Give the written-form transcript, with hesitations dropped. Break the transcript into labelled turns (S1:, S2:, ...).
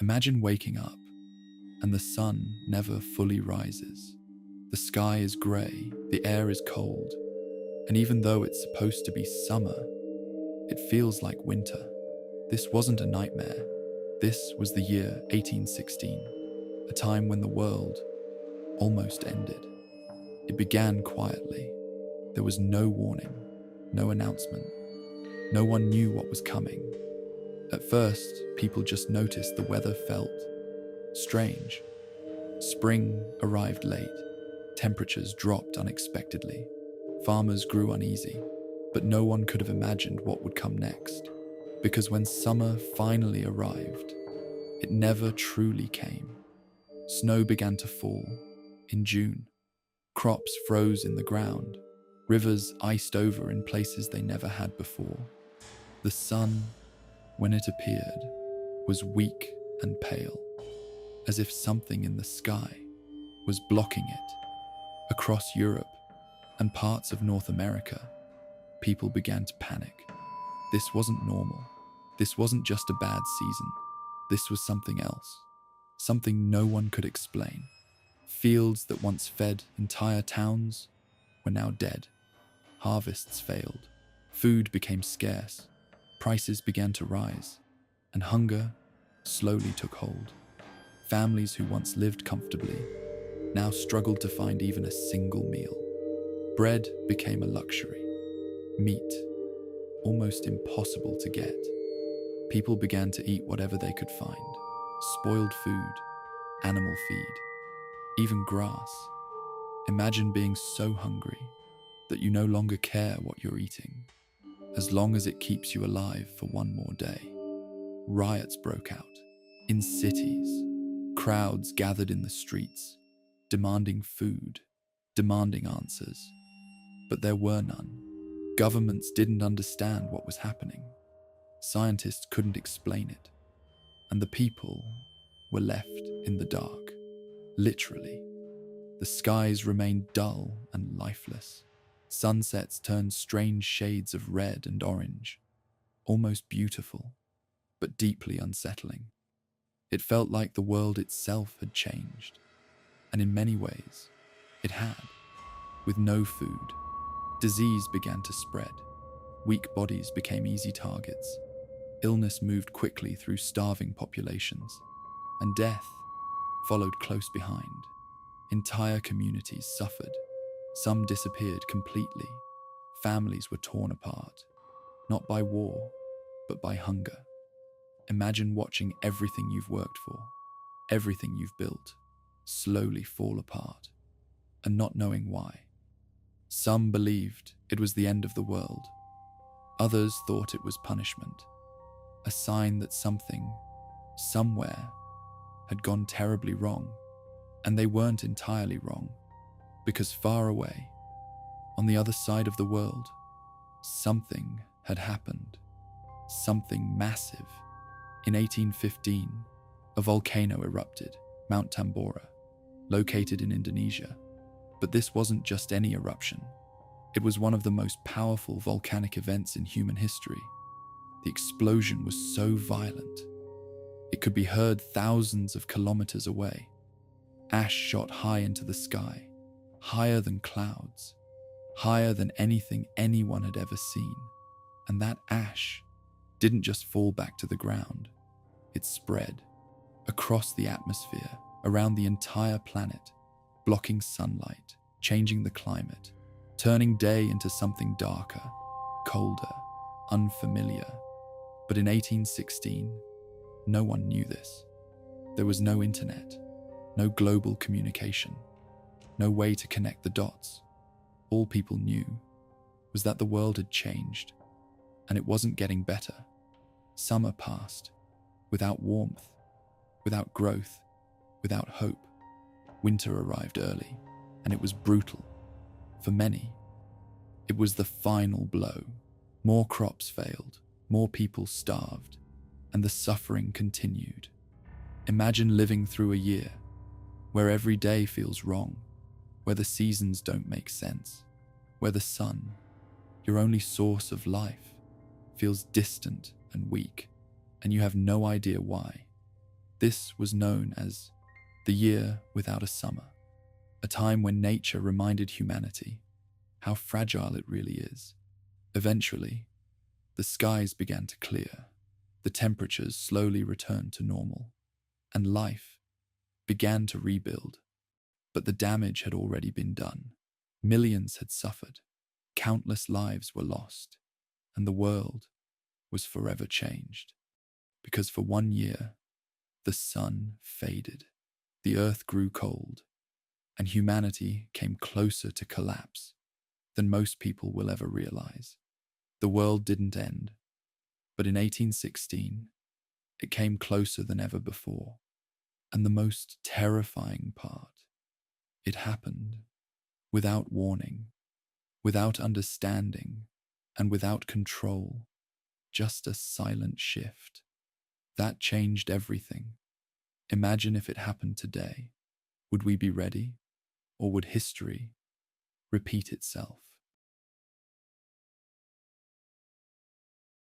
S1: Imagine waking up and the sun never fully rises. The sky is grey, the air is cold, and even though it's supposed to be summer, it feels like winter. This wasn't a nightmare. This was the year 1816, a time when the world almost ended. It began quietly. There was no warning, no announcement. No one knew what was coming. At first, people just noticed the weather felt strange. Spring arrived late. Temperatures dropped unexpectedly. Farmers grew uneasy, but no one could have imagined what would come next. Because when summer finally arrived, it never truly came. Snow began to fall in June. Crops froze in the ground. Rivers iced over in places they never had before. The sun, when it appeared, was weak and pale, as if something in the sky was blocking it. Across Europe and parts of North America, people began to panic. This wasn't normal. This wasn't just a bad season. This was something else. Something no one could explain. Fields that once fed entire towns were now dead. Harvests failed. Food became scarce. Prices began to rise, and hunger slowly took hold. Families who once lived comfortably now struggled to find even a single meal. Bread became a luxury. Meat, almost impossible to get. People began to eat whatever they could find. Spoiled food, animal feed, even grass. Imagine being so hungry that you no longer care what you're eating, as long as it keeps you alive for one more day. Riots broke out in cities. Crowds gathered in the streets, demanding food, demanding answers. But there were none. Governments didn't understand what was happening. Scientists couldn't explain it. And the people were left in the dark. Literally. The skies remained dull and lifeless. Sunsets turned strange shades of red and orange, almost beautiful, but deeply unsettling. It felt like the world itself had changed, and in many ways, it had. With no food, disease began to spread. Weak bodies became easy targets. Illness moved quickly through starving populations, and death followed close behind. Entire communities suffered. Some disappeared completely. Families were torn apart, not by war, but by hunger. Imagine watching everything you've worked for, everything you've built, slowly fall apart, and not knowing why. Some believed it was the end of the world. Others thought it was punishment, a sign that something, somewhere, had gone terribly wrong. And they weren't entirely wrong, because far away, on the other side of the world, something had happened. Something massive. In 1815, a volcano erupted, Mount Tambora, located in Indonesia. But this wasn't just any eruption. It was one of the most powerful volcanic events in human history. The explosion was so violent, it could be heard thousands of kilometers away. Ash shot high into the sky, higher than clouds, higher than anything anyone had ever seen. And that ash didn't just fall back to the ground. It spread across the atmosphere, around the entire planet, blocking sunlight, changing the climate, turning day into something darker, colder, unfamiliar. But in 1816, no one knew this. There was no internet, no global communication, no way to connect the dots. All people knew was that the world had changed, and it wasn't getting better. Summer passed, without warmth, without growth, without hope. Winter arrived early, and it was brutal. For many, it was the final blow. More crops failed, more people starved, and the suffering continued. Imagine living through a year where every day feels wrong, where the seasons don't make sense, where the sun, your only source of life, feels distant and weak, and you have no idea why. This was known as the year without a summer, a time when nature reminded humanity how fragile it really is. Eventually, the skies began to clear, the temperatures slowly returned to normal, and life began to rebuild. But the damage had already been done. Millions had suffered, countless lives were lost, and the world was forever changed. Because for 1 year, the sun faded, the earth grew cold, and humanity came closer to collapse than most people will ever realize. The world didn't end, but in 1816, it came closer than ever before. And the most terrifying part, it happened without warning, without understanding, and without control. Just a silent shift. That changed everything. Imagine if it happened today. Would we be ready? Or would history repeat itself?